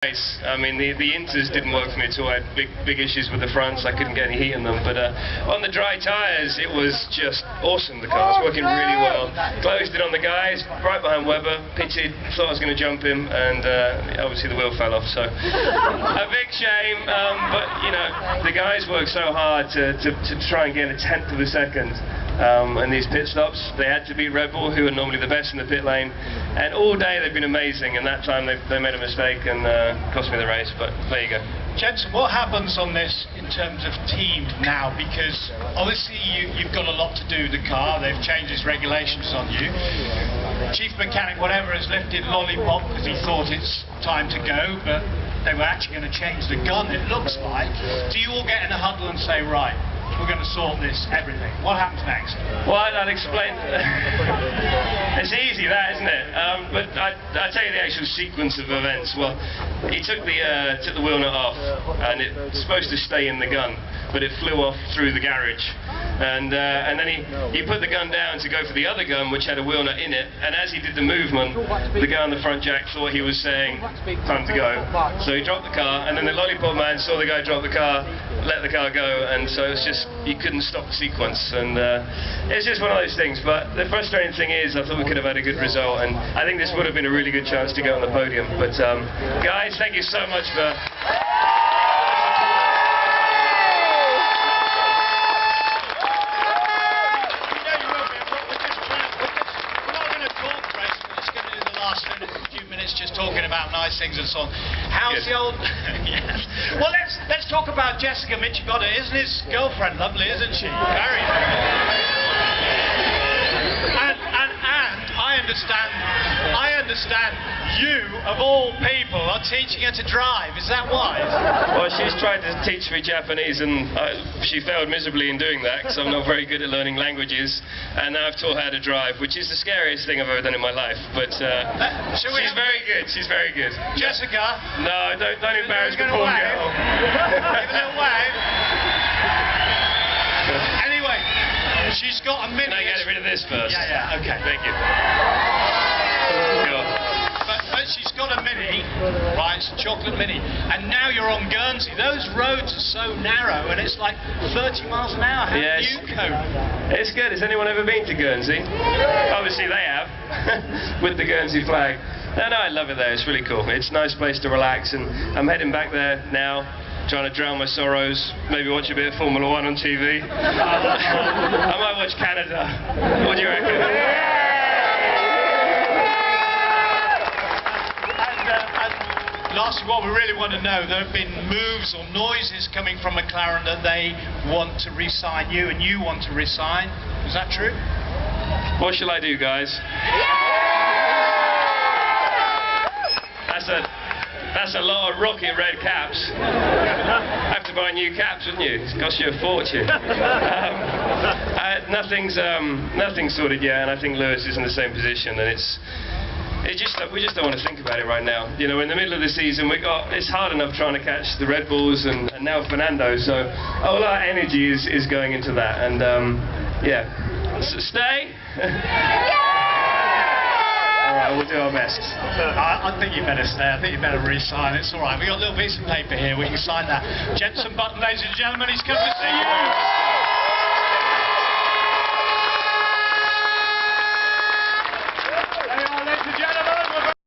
I mean, the inters didn't work for me at all. I had big issues with the fronts. I couldn't get any heat in them. But on the dry tyres, it was just awesome. The car was working really well. Closed it on the guys, right behind Webber. Pitted, thought I was going to jump him, and obviously the wheel fell off. So a big shame. But you know, the guys worked so hard to try and get a tenth of a second. And these pit stops, they had to beat Red Bull, who are normally the best in the pit lane, and all day they've been amazing, and that time they made a mistake and cost me the race, but there you go. Jenson, what happens on this in terms of team now? Because obviously you've got a lot to do with the car, they've changed its regulations on you. Chief mechanic, whatever, has lifted lollipop because he thought it's time to go, but they were actually going to change the gun, it looks like. Do you all get in a huddle and say, right, we're going to sort this, everything? What happens next? Well, I'll explain. It's easy, that, isn't it? But I'll tell you the actual sequence of events. Well, he took the wheel nut off, and it's supposed to stay in the gun, but it flew off through the garage. And then he put the gun down to go for the other gun, which had a wheel nut in it, and as he did the movement, the guy on the front jack thought he was saying, time to go. So he dropped the car, and then the lollipop man saw the guy drop the car, let the car go, and so it's just, you couldn't stop the sequence, and it's just one of those things. But the frustrating thing is, I thought we could have had a good result, and I think this would have been a really good chance to go on the podium. But guys, thank you so much for... Just talking about nice things and so on. How's the old... Yes. Well, let's talk about Jessica Michigota. Isn't his girlfriend lovely, isn't she? Very. And I understand you, of all people, are teaching her to drive. Is that wise? Well, she's tried to teach me Japanese, and she failed miserably in doing that, because I'm not very good at learning languages. And now I've taught her how to drive, which is the scariest thing I've ever done in my life. But she's very good. She's very good. Jessica? No, don't embarrass the poor girl. Give a little wave. Anyway, she's got a Mini. Can I get rid of this first? Yeah, okay. Thank you. But she's got a Mini, right, it's a chocolate Mini, and now you're on Guernsey. Those roads are so narrow, and it's like 30 miles an hour. How do you cope? It's good. Has anyone ever been to Guernsey? Obviously they have, with the Guernsey flag. No, I love it there. It's really cool. It's a nice place to relax, and I'm heading back there now, trying to drown my sorrows, maybe watch a bit of Formula 1 on TV. I might watch Canada. What do you reckon? Lastly, what we really want to know, there have been moves or noises coming from McLaren that they want to re-sign you and you want to re-sign. Is that true? What shall I do, guys? That's a lot of rocket red caps. Have to buy new caps, wouldn't you? It costs you a fortune. Nothing's sorted yet, and I think Lewis is in the same position, and we just don't want to think about it right now. You know, in the middle of the season, it's hard enough trying to catch the Red Bulls and now Fernando, so all our energy is going into that, and yeah. Stay? Alright, we'll do our best. I think you better stay. I think you better re-sign. It's alright. We've got a little piece of paper here. We can sign that. Jenson Button, ladies and gentlemen, he's come to see you.